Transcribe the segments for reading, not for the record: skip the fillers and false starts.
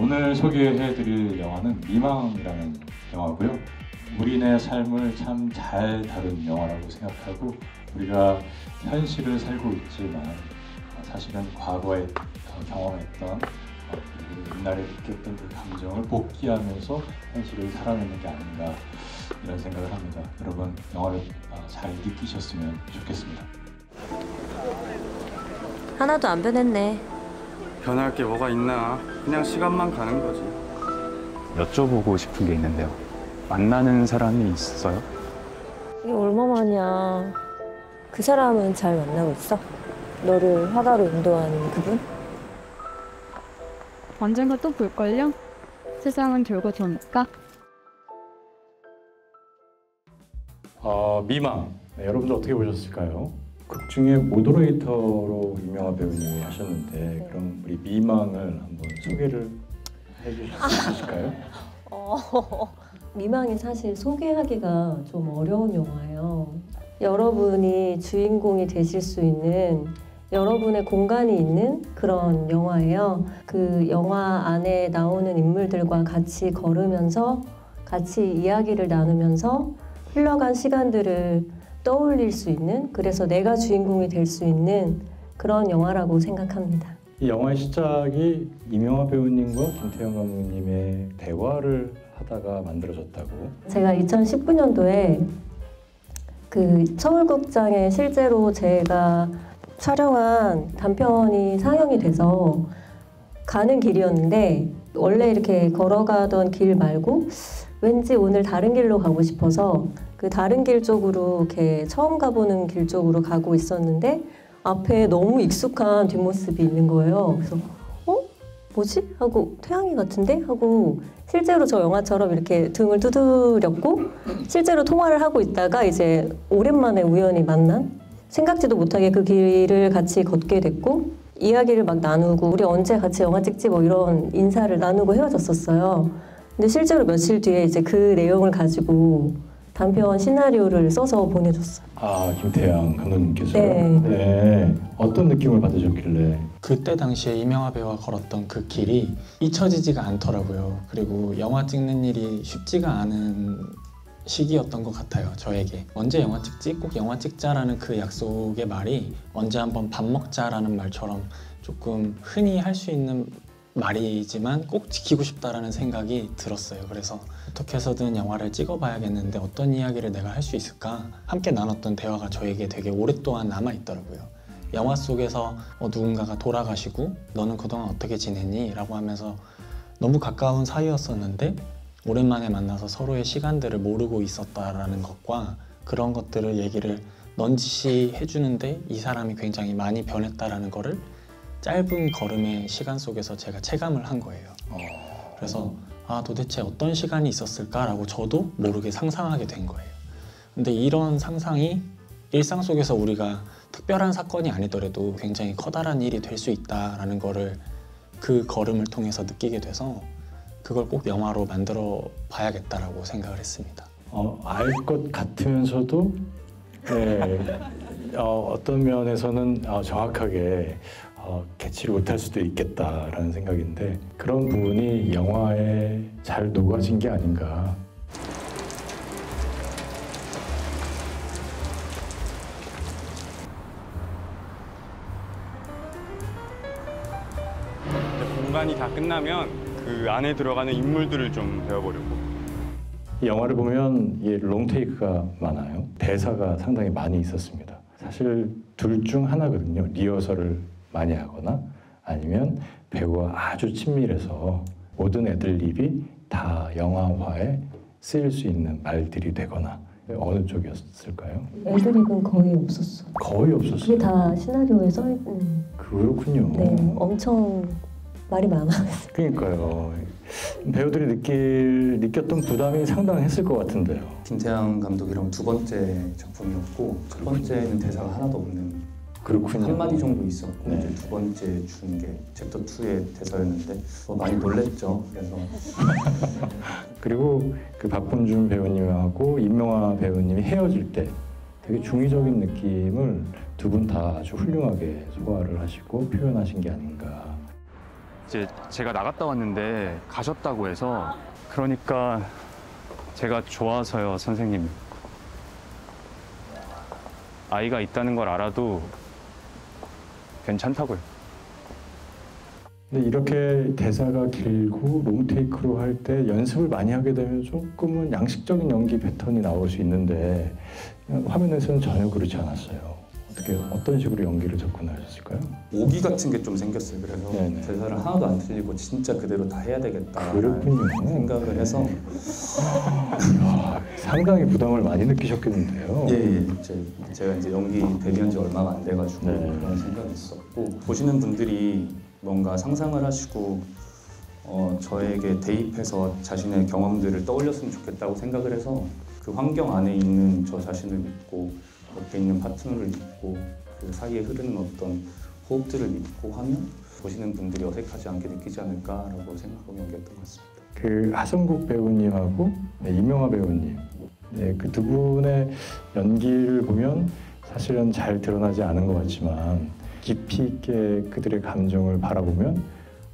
오늘 소개해드릴 영화는 미망이라는 영화고요. 우리네 삶을 참 잘 다룬 영화라고 생각하고, 우리가 현실을 살고 있지만 사실은 과거에 경험했던 그리고 옛날에 느꼈던 그 감정을 복귀하면서 현실을 살아내는 게 아닌가, 이런 생각을 합니다. 여러분, 영화를 잘 느끼셨으면 좋겠습니다. 하나도 안 변했네. 변할 게 뭐가 있나? 그냥 시간만 가는 거지. 여쭤보고 싶은 게 있는데요. 만나는 사람이 있어요? 이게 얼마만이야. 그 사람은 잘 만나고 있어? 너를 화가로 인도하는 그분? 언젠가 또 볼걸요? 세상은 돌고 도니까. 미망. 네, 여러분들 어떻게 보셨을까요? 극 중에 모더레이터로 유명한 배우님이 하셨는데, 그럼 우리 미망을 한번 소개를 해주실 수 있으실까요? 미망이 사실 소개하기가 좀 어려운 영화예요. 여러분이 주인공이 되실 수 있는, 여러분의 공간이 있는 그런 영화예요. 그 영화 안에 나오는 인물들과 같이 걸으면서 같이 이야기를 나누면서 흘러간 시간들을 떠올릴 수 있는, 그래서 내가 주인공이 될 수 있는 그런 영화라고 생각합니다. 이 영화의 시작이 이명화 배우님과 김태형 감독님의 대화를 하다가 만들어졌다고. 제가 2019년도에 그 서울극장에 실제로 제가 촬영한 단편이 상영이 돼서 가는 길이었는데, 원래 이렇게 걸어가던 길 말고 왠지 오늘 다른 길로 가고 싶어서 그 다른 길 쪽으로, 이렇게 처음 가보는 길 쪽으로 가고 있었는데 앞에 너무 익숙한 뒷모습이 있는 거예요. 그래서 뭐지? 하고 태양이 같은데? 하고 실제로 저 영화처럼 이렇게 등을 두드렸고 실제로 통화를 하고 있다가 이제 오랜만에 우연히 만난, 생각지도 못하게 그 길을 같이 걷게 됐고 이야기를 막 나누고 우리 언제 같이 영화 찍지 뭐 이런 인사를 나누고 헤어졌었어요. 근데 실제로 며칠 뒤에 이제 그 내용을 가지고 단편 시나리오를 써서 보내줬어요. 김태형 감독님께서요? 네. 네. 어떤 느낌을 받으셨길래? 그때 당시에 이명화 배우가 걸었던 그 길이 잊혀지지가 않더라고요. 그리고 영화 찍는 일이 쉽지가 않은 시기였던 것 같아요, 저에게. 언제 영화 찍지? 꼭 영화 찍자라는 그 약속의 말이 언제 한번 밥 먹자라는 말처럼 조금 흔히 할 수 있는 말이지만 꼭 지키고 싶다라는 생각이 들었어요. 그래서 어떻게 해서든 영화를 찍어봐야겠는데 어떤 이야기를 내가 할 수 있을까? 함께 나눴던 대화가 저에게 되게 오랫동안 남아있더라고요. 영화 속에서 누군가가 돌아가시고 너는 그동안 어떻게 지냈니? 라고 하면서 너무 가까운 사이였었는데 오랜만에 만나서 서로의 시간들을 모르고 있었다라는 것과 그런 것들을 얘기를 넌지시 해주는데 이 사람이 굉장히 많이 변했다라는 거를 짧은 걸음의 시간 속에서 제가 체감을 한 거예요. 그래서 도대체 어떤 시간이 있었을까라고 저도 모르게 상상하게 된 거예요. 근데 이런 상상이 일상 속에서 우리가 특별한 사건이 아니더라도 굉장히 커다란 일이 될 수 있다라는 거를 그 걸음을 통해서 느끼게 돼서 그걸 꼭 영화로 만들어 봐야겠다라고 생각을 했습니다. 알 것 같으면서도 어떤 면에서는 정확하게 캐치를 못할 수도 있겠다라는 생각인데, 그런 부분이 영화에 잘 녹아진 게 아닌가. 공간이 다 끝나면 그 안에 들어가는 인물들을 좀 배워보려고. 이 영화를 보면 롱테이크가 많아요. 대사가 상당히 많이 있었습니다. 사실 둘 중 하나거든요. 리허설을 많이 하거나 아니면 배우와 아주 친밀해서 모든 애들립이 다 영화화에 쓰일 수 있는 말들이 되거나, 어느 쪽이었을까요? 애드립은 거의 없었어. 거의 없었어요. 그게 다 시나리오에 써있는. 그렇군요. 네, 엄청 말이 많았어요. 그러니까요. 배우들이 느꼈던 부담이 상당했을 것 같은데요. 김태형 감독이랑 두 번째 작품이었고, 첫 번째는 대사가 하나도 없는, 그렇군요. 한마디 정도 있었고, 네. 이제 두 번째 주는 게 챕터 2의 대사였는데 많이 놀랬죠. 그래서 그리고 그 박범준 배우님하고 임명화 배우님이 헤어질 때 되게 중의적인 느낌을 두 분 다 아주 훌륭하게 소화를 하시고 표현하신 게 아닌가. 이제 제가 나갔다 왔는데 가셨다고 해서 그러니까 제가 좋아서요, 선생님. 아이가 있다는 걸 알아도 괜찮다고요. 근데 이렇게 대사가 길고 롱테이크로 할 때 연습을 많이 하게 되면 조금은 양식적인 연기 패턴이 나올 수 있는데 화면에서는 전혀 그렇지 않았어요. 어떤 식으로 연기를 접근하셨을까요? 오기 같은 게 좀 생겼어요. 그래서 네네. 대사를 하나도 안 틀리고 진짜 그대로 다 해야 되겠다 그렇군요. 생각을 해서 상당히 부담을 많이 느끼셨겠는데요. 예. 제가 이제 연기 데뷔한 지 얼마가 안 돼가지고 네. 그런 생각이 있었고 보시는 분들이 뭔가 상상을 하시고 저에게 대입해서 자신의 경험들을 떠올렸으면 좋겠다고 생각을 해서 그 환경 안에 있는 저 자신을 믿고 옆에 있는 파트너를 믿고 그 사이에 흐르는 어떤 호흡들을 믿고 하면 보시는 분들이 어색하지 않게 느끼지 않을까라고 생각하고 연기했던 것 같습니다. 그 하성국 배우님하고 이명화 배우님, 그 두 분의 연기를 보면 사실은 잘 드러나지 않은 것 같지만 깊이 있게 그들의 감정을 바라보면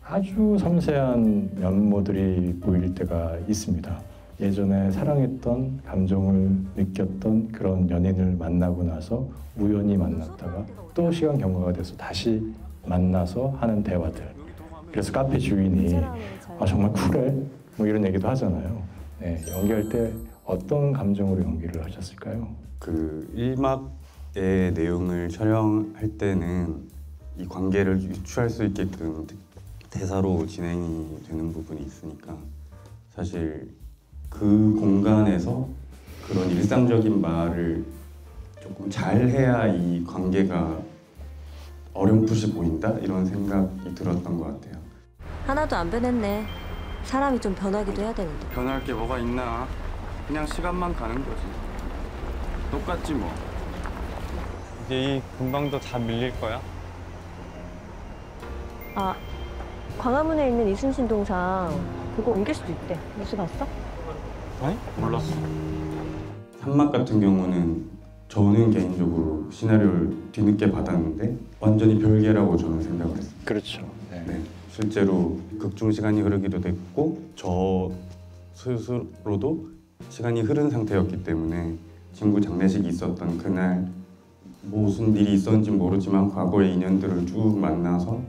아주 섬세한 면모들이 보일 때가 있습니다. 예전에 사랑했던 감정을 느꼈던 그런 연인을 만나고 나서 우연히 만났다가 또 시간 경과가 돼서 다시 만나서 하는 대화들. 그래서 카페 주인이 정말 쿨해? 뭐 이런 얘기도 하잖아요. 네, 연기할 때 어떤 감정으로 연기를 하셨을까요? 그 1막의 내용을 촬영할 때는 이 관계를 유추할 수 있게끔 대사로 진행이 되는 부분이 있으니까 사실 그 공간에서 그런 일상적인 말을 조금 잘 해야 이 관계가 어렴풋이 보인다? 이런 생각이 들었던 것 같아요. 하나도 안 변했네. 사람이 좀 변하기도 해야 되는데. 변할 게 뭐가 있나? 그냥 시간만 가는 거지. 똑같지 뭐. 이제 이 금방도 다 밀릴 거야? 아, 광화문에 있는 이순신 동상 그거 옮길 수도 있대. 뉴스 봤어? 아니? 몰랐어. 3막 같은 경우는 저는 개인적으로 시나리오를 뒤늦게 받았는데 완전히 별개라고 저는 생각을 했어요. 그렇죠. 네, 실제로 극중 시간이 흐르기도 됐고 저 스스로도 시간이 흐른 상태였기 때문에 친구 장례식이 있었던 그날 무슨 일이 있었는지 모르지만 과거의 인연들을 쭉 만나서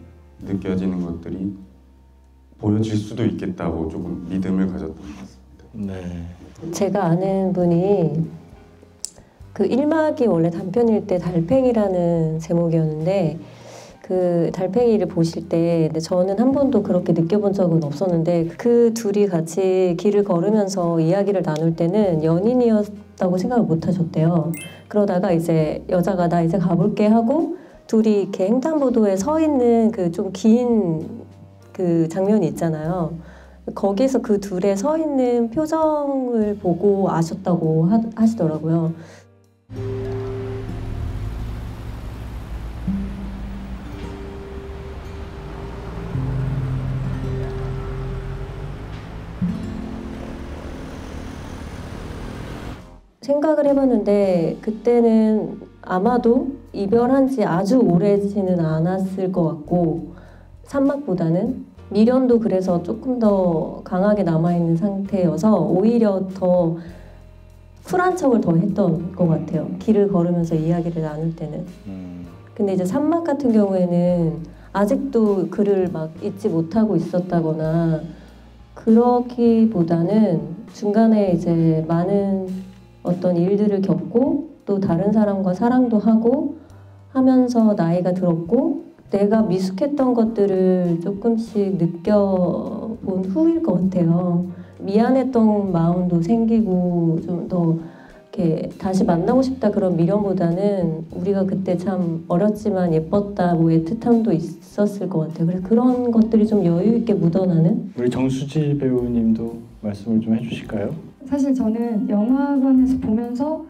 느껴지는 것들이 보여질 수도 있겠다고 조금 믿음을 가졌던 것 같습니다. 네. 제가 아는 분이 그 1막이 원래 단편일 때 달팽이라는 제목이었는데 그 달팽이를 보실 때 근데 저는 한 번도 그렇게 느껴본 적은 없었는데 그 둘이 같이 길을 걸으면서 이야기를 나눌 때는 연인이었다고 생각을 못 하셨대요. 그러다가 이제 여자가 나 이제 가볼게 하고 둘이 이렇게 횡단보도에 서 있는 그 좀 긴 그 장면이 있잖아요. 거기서 그 둘의 서 있는 표정을 보고 아셨다고 하시더라고요. 생각을 해봤는데 그때는 아마도 이별한 지 아주 오래지는 않았을 것 같고 3막보다는 미련도 그래서 조금 더 강하게 남아있는 상태여서 오히려 더 쿨한 척을 더 했던 것 같아요. 길을 걸으면서 이야기를 나눌 때는. 근데 이제 3막 같은 경우에는 아직도 글을 막 잊지 못하고 있었다거나 그러기보다는 중간에 이제 많은 어떤 일들을 겪고 또 다른 사람과 사랑도 하고 하면서 나이가 들었고 내가 미숙했던 것들을 조금씩 느껴본 후일 것 같아요. 미안했던 마음도 생기고 좀 더 이렇게 다시 만나고 싶다 그런 미련보다는 우리가 그때 참 어렸지만 예뻤다 뭐 애틋함도 있었을 것 같아요. 그래서 그런 것들이 좀 여유 있게 묻어나는? 우리 정수지 배우님도 말씀을 좀 해주실까요? 사실 저는 영화관에서 보면서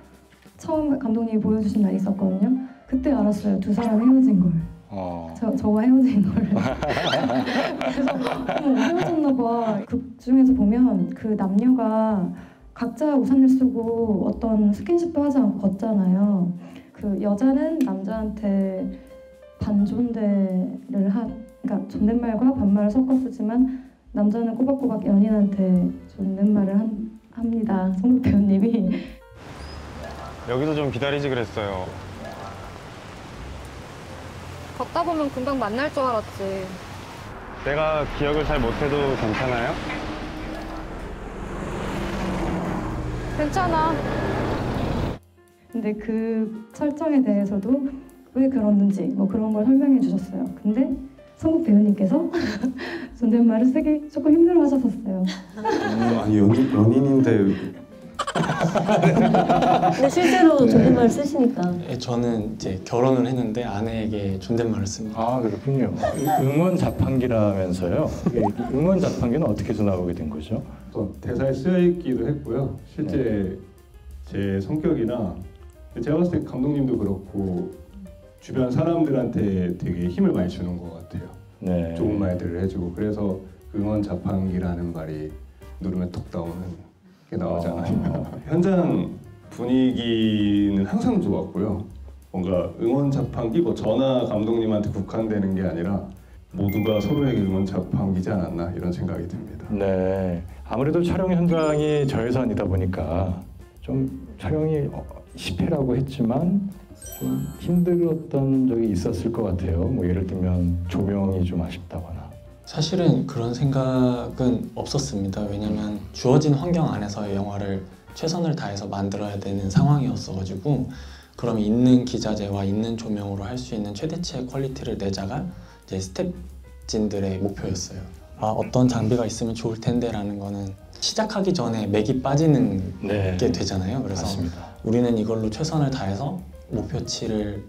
처음 감독님이 보여주신 날이 있었거든요. 그때 알았어요. 두 사람 헤어진 걸. 저와 헤어진 걸. 그래서 헤어졌나 봐. 극 중에서 보면 그 남녀가 각자 우산을 쓰고 어떤 스킨십도 하지 않고 걷잖아요. 그 여자는 남자한테 반존대를 그러니까 존댓말과 반말을 섞어 쓰지만 남자는 꼬박꼬박 연인한테 존댓말을 합니다. 성국 배우님이. 여기서 좀 기다리지 그랬어요. 걷다 보면 금방 만날 줄 알았지. 내가 기억을 잘 못해도 괜찮아요? 괜찮아. 근데 그 설정에 대해서도 왜 그러는지 뭐 그런 걸 설명해 주셨어요. 근데 성국 배우님께서 존댓말을 쓰기 조금 힘들어하셨었어요. 아니 연인인데. 근데 실제로 존댓말 쓰시니까. 저는 이제 결혼을 했는데 아내에게 존댓말을 씁니다. 아 그렇군요. 응원 자판기라면서요. 응원 자판기는 어떻게 해서 나오게 된 거죠? 대사에 쓰여 있기도 했고요. 실제 제 성격이나 제가 봤을 때 감독님도 그렇고 주변 사람들한테 되게 힘을 많이 주는 것 같아요. 네. 좋은 말들을 해주고 그래서 응원 자판기라는 말이 누르면 톡 나오는 게 나오잖아요. 현장 분위기는 항상 좋았고요. 뭔가 응원 자판기, 뭐 저나 감독님한테 국한되는 게 아니라 모두가 서로에게 응원 자판기지 않았나 이런 생각이 듭니다. 네, 아무래도 촬영 현장이 저예산이다 보니까 좀 촬영이 실패라고 했지만 좀 힘들었던 적이 있었을 것 같아요. 뭐 예를 들면 조명이 좀 아쉽다거나. 사실은 그런 생각은 없었습니다. 왜냐면 주어진 환경 안에서의 영화를 최선을 다해서 만들어야 되는 상황이었어가지고 그럼 있는 기자재와 있는 조명으로 할 수 있는 최대치의 퀄리티를 내자가 이제 스태프진들의 목표였어요. 아, 어떤 장비가 있으면 좋을 텐데라는 거는 시작하기 전에 맥이 빠지는 게 되잖아요. 그래서 맞습니다. 우리는 이걸로 최선을 다해서 목표치를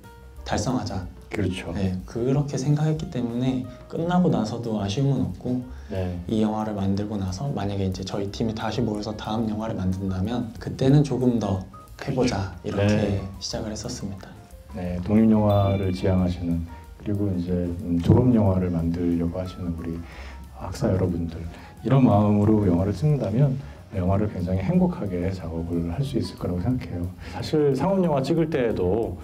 달성하자. 그렇죠. 네, 그렇게 생각했기 때문에 끝나고 나서도 아쉬움은 없고 이 영화를 만들고 나서 만약에 이제 저희 팀이 다시 모여서 다음 영화를 만든다면 그때는 조금 더 해보자 이렇게 시작을 했었습니다. 네, 독립 영화를 지향하시는 그리고 이제 졸업 영화를 만들려고 하시는 우리 학사 여러분들 이런 마음으로 영화를 찍는다면 영화를 굉장히 행복하게 작업을 할 수 있을 거라고 생각해요. 사실 상업 영화 찍을 때에도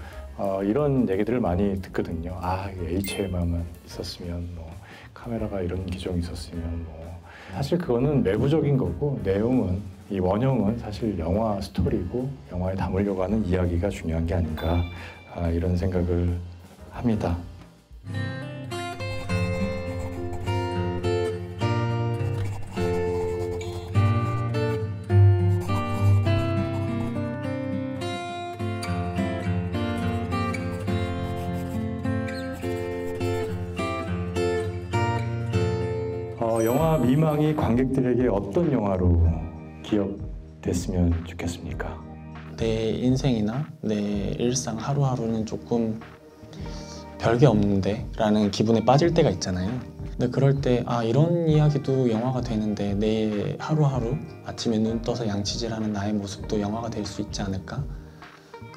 이런 얘기들을 많이 듣거든요. 아, HMR만 있었으면, 뭐 카메라가 이런 기종이 있었으면, 뭐 사실 그거는 내부적인 거고 내용은 이 원형은 사실 영화 스토리고 영화에 담으려고 하는 이야기가 중요한 게 아닌가 이런 생각을 합니다. 영화 미망이 관객들에게 어떤 영화로 기억됐으면 좋겠습니까? 내 인생이나 내 일상 하루하루는 조금 별게 없는데 라는 기분에 빠질 때가 있잖아요. 근데 그럴 때 아, 이런 이야기도 영화가 되는데 내 하루하루 아침에 눈 떠서 양치질하는 나의 모습도 영화가 될 수 있지 않을까?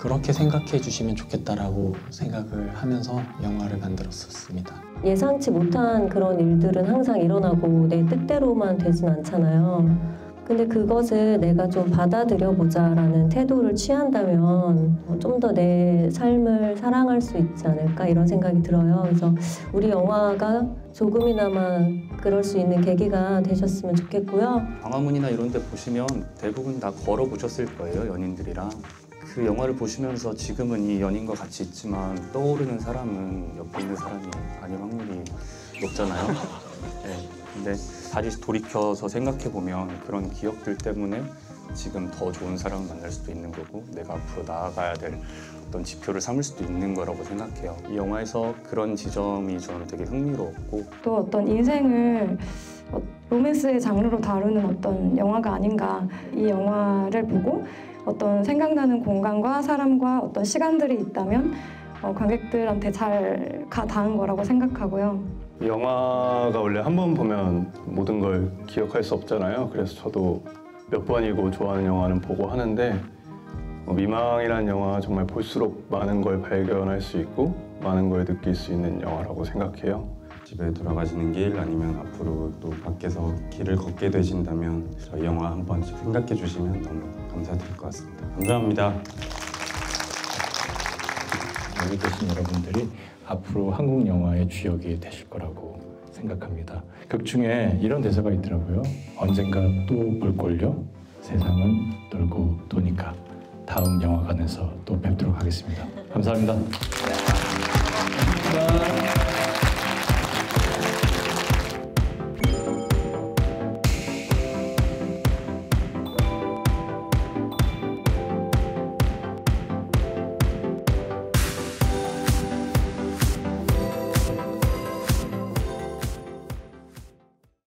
그렇게 생각해 주시면 좋겠다라고 생각을 하면서 영화를 만들었었습니다. 예상치 못한 그런 일들은 항상 일어나고 내 뜻대로만 되진 않잖아요. 근데 그것을 내가 좀 받아들여보자라는 태도를 취한다면 좀 더 내 삶을 사랑할 수 있지 않을까 이런 생각이 들어요. 그래서 우리 영화가 조금이나마 그럴 수 있는 계기가 되셨으면 좋겠고요. 광화문이나 이런 데 보시면 대부분 다 걸어보셨을 거예요, 연인들이랑. 그 영화를 보시면서 지금은 이 연인과 같이 있지만 떠오르는 사람은 옆에 있는 사람이 아닐 확률이 높잖아요. 네. 근데 다시 돌이켜서 생각해보면 그런 기억들 때문에 지금 더 좋은 사람을 만날 수도 있는 거고 내가 앞으로 나아가야 될 어떤 지표를 삼을 수도 있는 거라고 생각해요. 이 영화에서 그런 지점이 저는 되게 흥미로웠고 또 어떤 인생을 로맨스의 장르로 다루는 어떤 영화가 아닌가. 이 영화를 보고 어떤 생각나는 공간과 사람과 어떤 시간들이 있다면 관객들한테 잘 닿은 거라고 생각하고요. 영화가 원래 한 번 보면 모든 걸 기억할 수 없잖아요. 그래서 저도 몇 번이고 좋아하는 영화는 보고 하는데 미망이라는 영화 정말 볼수록 많은 걸 발견할 수 있고 많은 걸 느낄 수 있는 영화라고 생각해요. 집에 돌아가시는 길 아니면 앞으로 또 밖에서 길을 걷게 되신다면 저희 영화 한 번씩 생각해 주시면 너무 감사드릴 것 같습니다. 감사합니다. 여기 계신 여러분들이 앞으로 한국 영화의 주역이 되실 거라고 생각합니다. 극 중에 이런 대사가 있더라고요. 언젠가 또 볼 걸요. 세상은 돌고 도니까. 다음 영화관에서 또 뵙도록 하겠습니다. 감사합니다. 감사합니다.